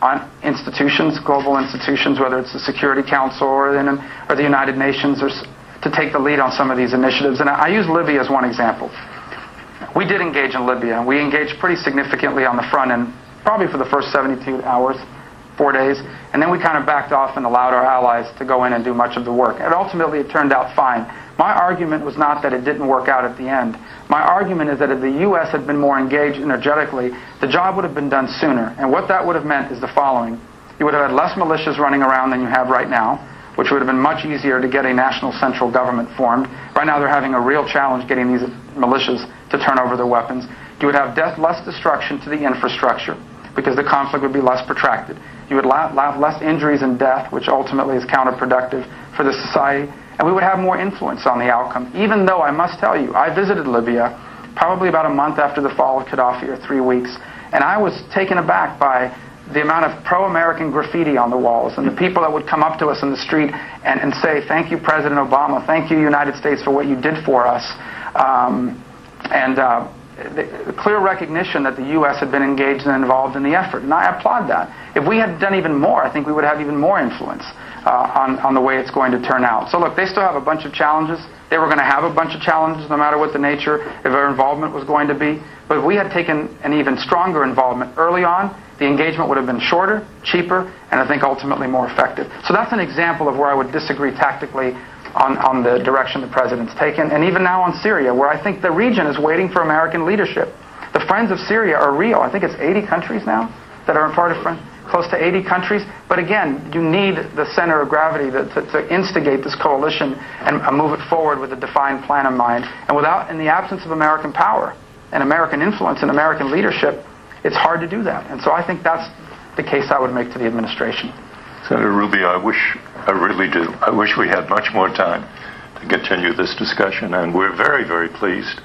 on institutions, global institutions, whether it's the Security Council or the United Nations, or to take the lead on some of these initiatives. And I use Libya as one example. We did engage in Libya, and we engaged pretty significantly on the front end, probably for the first 72 hours. 4 days, and then we kind of backed off and allowed our allies to go in and do much of the work. And ultimately it turned out fine. My argument was not that it didn't work out at the end. My argument is that if the U.S. had been more engaged energetically, the job would have been done sooner. And what that would have meant is the following. You would have had less militias running around than you have right now, which would have been much easier to get a national central government formed. Right now they're having a real challenge getting these militias to turn over their weapons. You would have less destruction to the infrastructure because the conflict would be less protracted. You would have less injuries and death, which ultimately is counterproductive for the society. And we would have more influence on the outcome. Even though, I must tell you, I visited Libya probably about a month after the fall of Gaddafi, or 3 weeks. And I was taken aback by the amount of pro-American graffiti on the walls and the people that would come up to us in the street and say, thank you, President Obama, thank you, United States, for what you did for us. The clear recognition that the U.S. had been engaged and involved in the effort. And I applaud that. If we had done even more, I think we would have even more influence on the way it's going to turn out. So look, they still have a bunch of challenges. They were going to have a bunch of challenges no matter what the nature of our involvement was going to be. But if we had taken an even stronger involvement early on, the engagement would have been shorter, cheaper, and I think ultimately more effective. So that's an example of where I would disagree tactically on the direction the president's taken, and even now on Syria, where I think the region is waiting for American leadership. The Friends of Syria are real. I think it's 80 countries now that are part of Friends. Close to 80 countries. But again, you need the center of gravity to instigate this coalition and move it forward with a defined plan in mind. And in the absence of American power and American influence and American leadership, it's hard to do that. And so I think that's the case I would make to the administration. Senator Rubio, I really do. I wish we had much more time to continue this discussion. And we're very, very pleased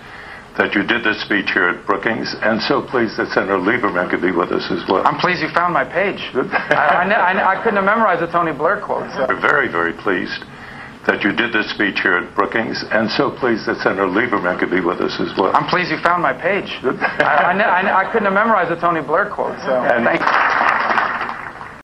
that you did this speech here at Brookings, and so pleased that Senator Lieberman could be with us as well. I'm pleased you found my page. I couldn't have memorized the Tony Blair quote. So. We're very, very pleased that you did this speech here at Brookings, and so pleased that Senator Lieberman could be with us as well. I'm pleased you found my page. I couldn't have memorized the Tony Blair quote. So thank you.